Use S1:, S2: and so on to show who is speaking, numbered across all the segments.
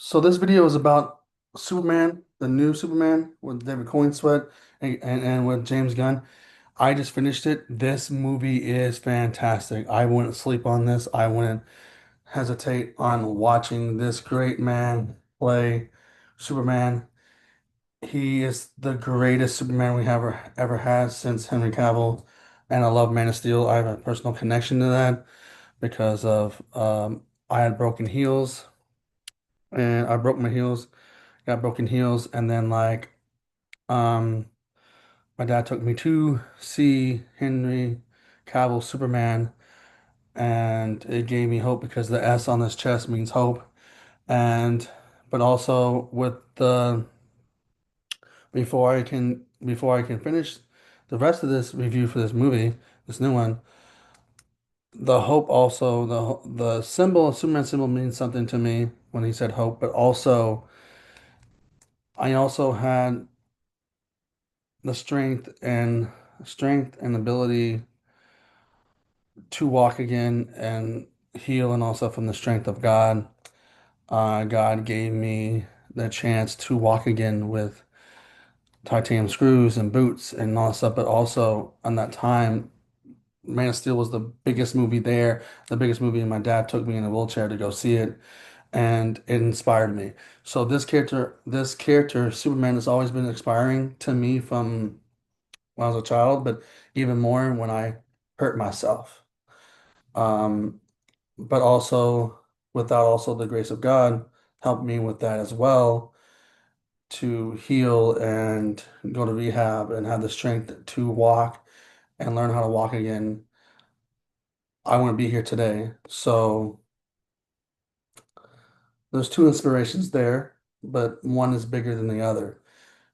S1: So this video is about Superman, the new Superman with David Corenswet and with James Gunn. I just finished it. This movie is fantastic. I wouldn't sleep on this. I wouldn't hesitate on watching this great man play Superman. He is the greatest Superman we have ever had since Henry Cavill. And I love Man of Steel. I have a personal connection to that because of I had broken heels and I broke my heels got broken heels, and then um my dad took me to see Henry Cavill Superman, and it gave me hope because the S on his chest means hope. And but also with the before I can finish the rest of this review for this movie, this new one, the hope also the symbol, Superman symbol, means something to me when he said hope, but also I also had the strength and ability to walk again and heal, and also from the strength of God. God gave me the chance to walk again with titanium screws and boots and all that stuff. But also, on that time, Man of Steel was the biggest movie there, the biggest movie, and my dad took me in a wheelchair to go see it, and it inspired me. So this character, Superman, has always been inspiring to me from when I was a child, but even more when I hurt myself. Um, but also, without also the grace of God, helped me with that as well, to heal and go to rehab and have the strength to walk and learn how to walk again. I want to be here today. So there's two inspirations there, but one is bigger than the other.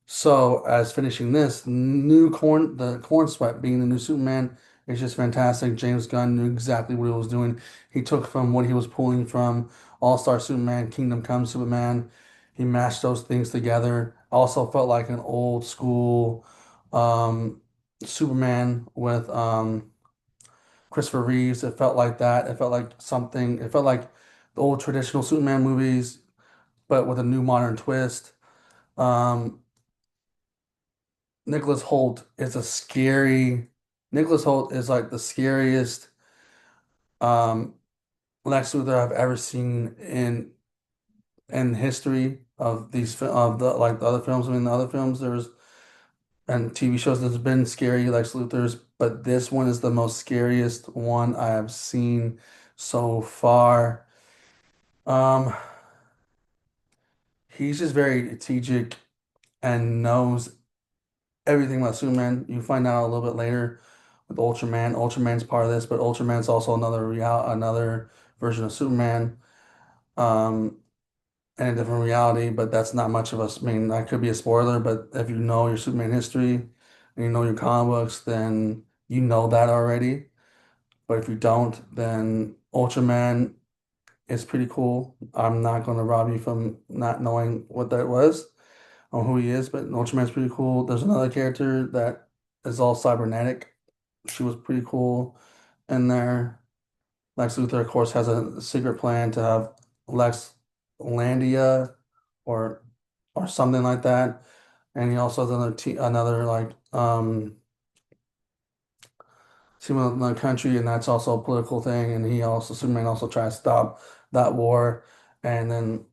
S1: So as finishing this the corn sweat being the new Superman is just fantastic. James Gunn knew exactly what he was doing. He took from what he was pulling from All-Star Superman, Kingdom Come Superman. He mashed those things together. Also felt like an old school um, Superman with Christopher Reeves. It felt like that. It felt like something. It felt like the old traditional Superman movies, but with a new modern twist. Um, Nicholas Holt is a scary. Nicholas Holt is like the scariest um, Lex Luthor I've ever seen in history of of the other films. I mean, the other films there's and TV shows there's been scary Lex Luthors, but this one is the most scariest one I have seen so far. Um, he's just very strategic and knows everything about Superman. You find out a little bit later with Ultraman. Ultraman's part of this, but Ultraman's also another version of Superman, um, in a different reality. But that's not much of a. I mean, that could be a spoiler, but if you know your Superman history and you know your comic books, then you know that already. But if you don't, then Ultraman is pretty cool. I'm not going to rob you from not knowing what that was on who he is, but Ultraman's pretty cool. There's another character that is all cybernetic. She was pretty cool in there. Lex Luthor, of course, has a secret plan to have Lex Landia or or something like that. And he also has another team in the country, and that's also a political thing. And Superman also tries to stop that war. And then,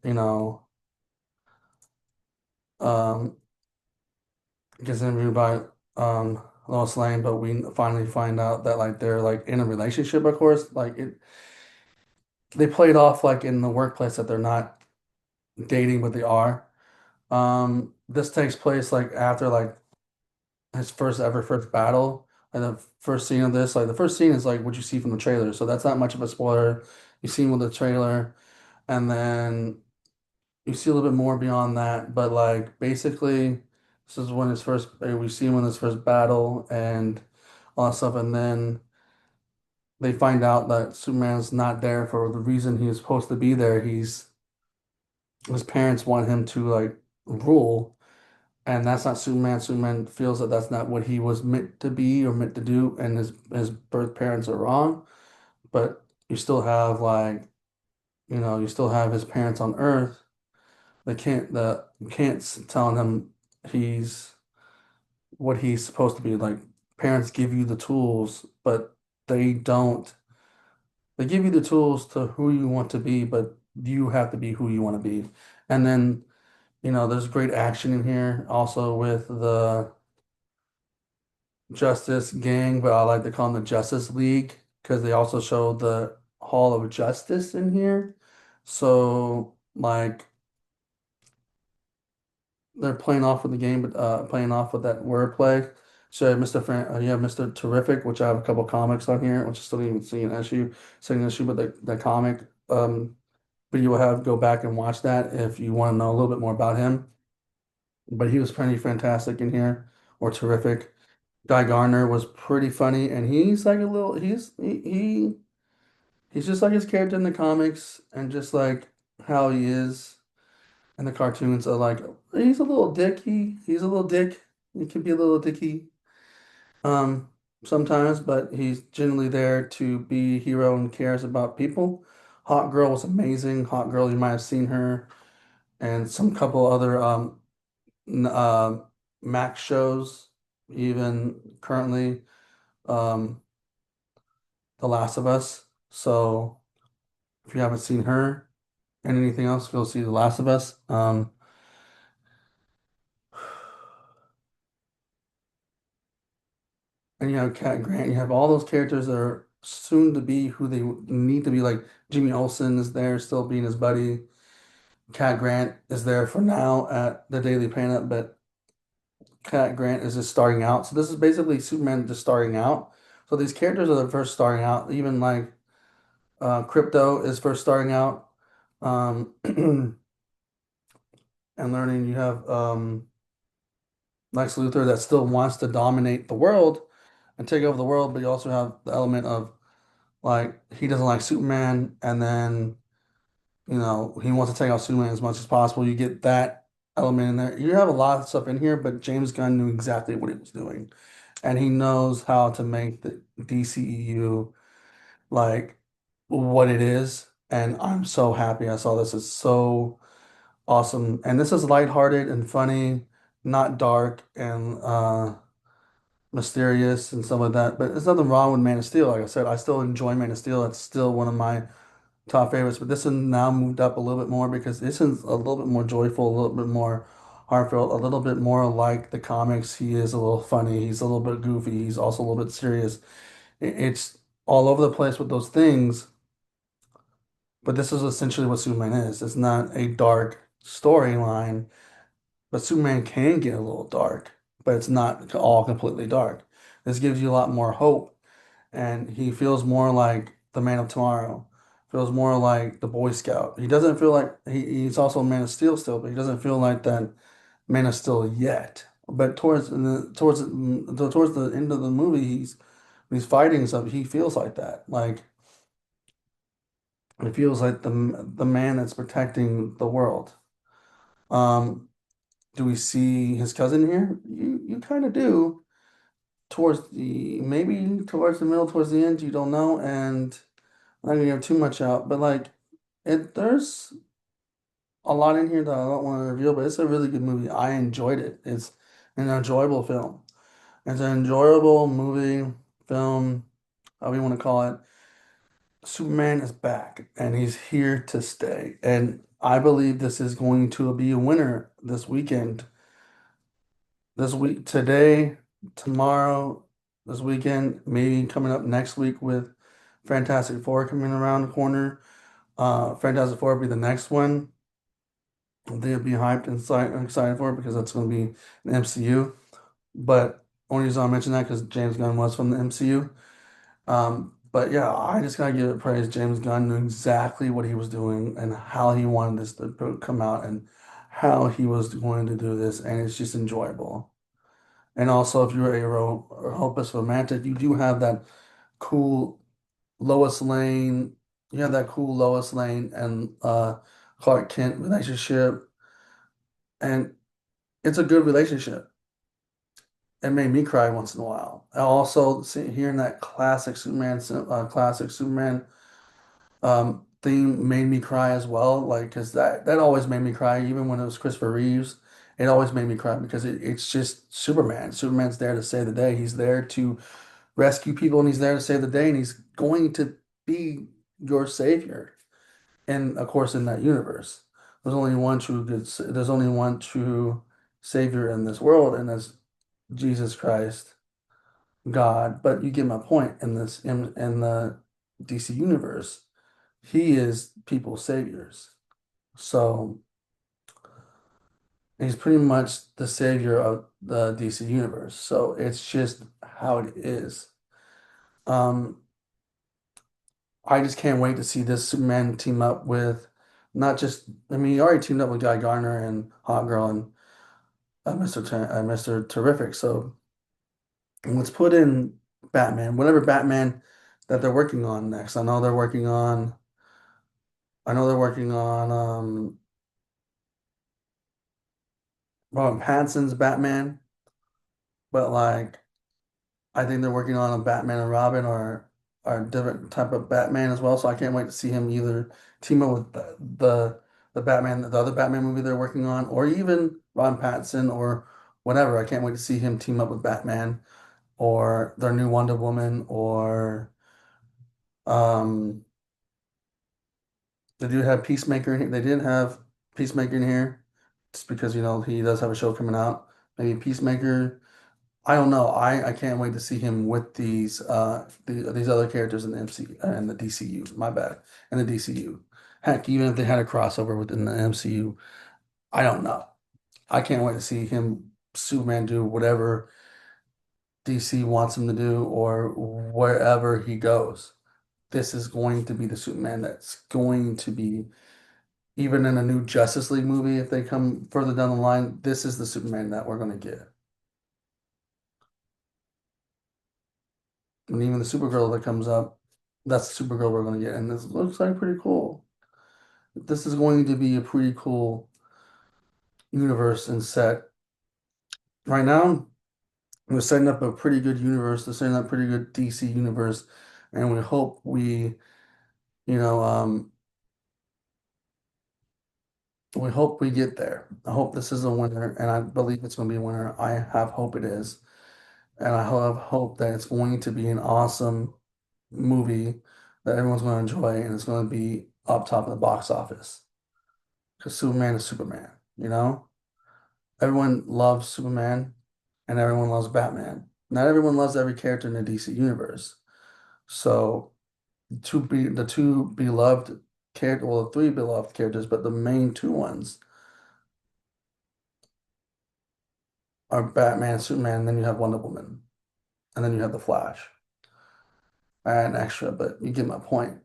S1: um gets interviewed by Lois Lane, but we finally find out that like they're like in a relationship, of course. They played off like in the workplace that they're not dating, but they are. This takes place like after like his first battle. And the first scene of this, like the first scene is like what you see from the trailer. So that's not much of a spoiler. You see him with the trailer, and then you see a little bit more beyond that. But like basically, this is when we see him in his first battle and all that stuff, and then they find out that Superman's not there for the reason he was supposed to be there. His parents want him to like rule, and that's not Superman. Superman feels that that's not what he was meant to be or meant to do, and his birth parents are wrong. But you still have you still have his parents on Earth, the can't telling him he's what he's supposed to be. Like parents give you the tools, but they don't. They give you the tools to who you want to be, but you have to be who you want to be. And then, there's great action in here also with the Justice Gang, but I like to call them the Justice League because they also show the Hall of Justice in here. So, like, they're playing off with the game, but playing off with that wordplay. So you have Mr. Terrific, which I have a couple comics on here, which I still didn't even see an issue, second issue, but the comic. But you will have go back and watch that if you want to know a little bit more about him. But he was pretty fantastic in here, or terrific. Guy Gardner was pretty funny, and he's like a little he's just like his character in the comics, and just like how he is in the cartoons. Are like he's a little dicky. He's a little dick. He can be a little dicky um sometimes, but he's generally there to be a hero and cares about people. Hot Girl was amazing. Hot Girl, you might have seen her and some couple other n- uh, Max shows, even currently, um, The Last of Us. So if you haven't seen her and anything else, go see The Last of Us. And you have Cat Grant. You have all those characters that are soon to be who they need to be. Like Jimmy Olsen is there, still being his buddy. Cat Grant is there for now at the Daily Planet, but Cat Grant is just starting out. So this is basically Superman just starting out. So these characters are the first starting out. Even like Crypto is first starting out, and learning. You have Lex Luthor that still wants to dominate the world and take over the world, but you also have the element of like he doesn't like Superman, and then he wants to take out Superman as much as possible. You get that element in there. You have a lot of stuff in here, but James Gunn knew exactly what he was doing, and he knows how to make the DCEU like what it is. And I'm so happy I saw this. It's so awesome. And this is lighthearted and funny, not dark and mysterious and stuff like that. But there's nothing wrong with Man of Steel. Like I said, I still enjoy Man of Steel. It's still one of my top favorites. But this one now moved up a little bit more because this is a little bit more joyful, a little bit more heartfelt, a little bit more like the comics. He is a little funny. He's a little bit goofy. He's also a little bit serious. It's all over the place with those things. But this is essentially what Superman is. It's not a dark storyline. But Superman can get a little dark, but it's not all completely dark. This gives you a lot more hope, and he feels more like the Man of Tomorrow, feels more like the Boy Scout. He doesn't feel like he's also a Man of Steel still, but he doesn't feel like that Man of Steel yet. But towards the end of the movie, he's fighting stuff. He feels like that. Like it feels like the man that's protecting the world. Um, do we see his cousin here? You kind of do. Towards the maybe towards the middle, towards the end, you don't know, and I'm not gonna give too much out, but like there's a lot in here that I don't want to reveal, but it's a really good movie. I enjoyed it. It's an enjoyable film. It's an enjoyable movie, film, however you want to call it. Superman is back and he's here to stay. And I believe this is going to be a winner this weekend. This week, today, tomorrow, this weekend, maybe coming up next week with Fantastic Four coming around the corner. Fantastic Four will be the next one. They'll be hyped and excited for it because that's going to be an MCU. But only reason I mention that because James Gunn was from the MCU. But yeah, I just gotta give it praise. James Gunn knew exactly what he was doing and how he wanted this to come out and how he was going to do this, and it's just enjoyable. And also, if you're a hopeless romantic, you do have that cool Lois Lane. You have that cool Lois Lane and Clark Kent relationship, and it's a good relationship. It made me cry once in a while. I also hearing that classic Superman, theme made me cry as well. Like, because that always made me cry, even when it was Christopher Reeves. It always made me cry because it's just Superman. Superman's there to save the day. He's there to rescue people, and he's there to save the day, and he's going to be your savior. And of course, in that universe, there's only one true savior in this world, and that's Jesus Christ, God. But you get my point. In the DC universe, he is people's saviors. So he's pretty much the savior of the DC universe. So it's just how it is. Um, I just can't wait to see this Superman team up with not just, I mean, he already teamed up with Guy Gardner and Hawkgirl and Mr. Terrific. So let's put in Batman, whatever Batman that they're working on next. I know they're working on Robert Pattinson's Batman, but like I think they're working on a Batman and Robin or a different type of Batman as well. So I can't wait to see him either team up with the Batman, the other Batman movie they're working on, or even Ron Pattinson or whatever. I can't wait to see him team up with Batman or their new Wonder Woman or um they do have Peacemaker in here. They didn't have Peacemaker in here just because he does have a show coming out. Maybe Peacemaker. I don't know. I can't wait to see him with these other characters in the MC and the DCU. My bad. In the DCU. Heck, even if they had a crossover within the MCU, I don't know. I can't wait to see him Superman do whatever DC wants him to do or wherever he goes. This is going to be the Superman that's going to be even in a new Justice League movie if they come further down the line. This is the Superman that we're going to get. And even the Supergirl that comes up, that's the Supergirl we're going to get. And this looks like pretty cool. This is going to be a pretty cool universe and set. Right now, we're setting up a pretty good universe. They're setting up a pretty good DC universe. And we hope you know, um, we hope we get there. I hope this is a winner, and I believe it's going to be a winner. I have hope it is. And I have hope that it's going to be an awesome movie that everyone's going to enjoy, and it's going to be up top of the box office. Because Superman is Superman, you know? Everyone loves Superman and everyone loves Batman. Not everyone loves every character in the DC universe. So the two beloved character, well, the three beloved characters, but the main two ones are Batman and Superman, and then you have Wonder Woman, and then you have the Flash. And extra, but you get my point.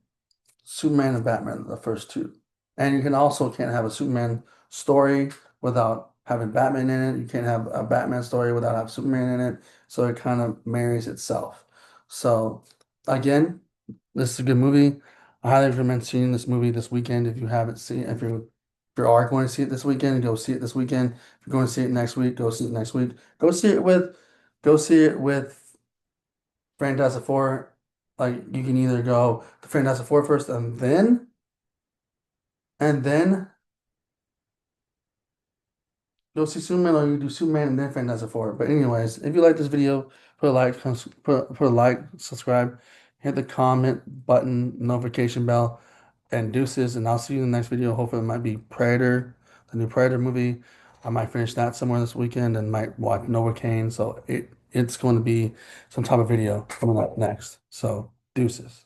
S1: Superman and Batman are the first two. And you can also can't have a Superman story without having Batman in it. You can't have a Batman story without having Superman in it. So it kind of marries itself. So again, this is a good movie. I highly recommend seeing this movie this weekend if you haven't seen if you are going to see it this weekend, go see it this weekend. If you're going to see it next week, go see it next week. Go see it with Fantastic Four. Like you can either go to Fantastic Four first and then go see Superman, or you do Superman and then Fantastic Four. But anyways, if you like this video, put a like, subscribe, hit the comment button, notification bell, and deuces. And I'll see you in the next video. Hopefully, it might be Predator, the new Predator movie. I might finish that somewhere this weekend and might watch Novocaine. So it's going to be some type of video coming up next. So deuces.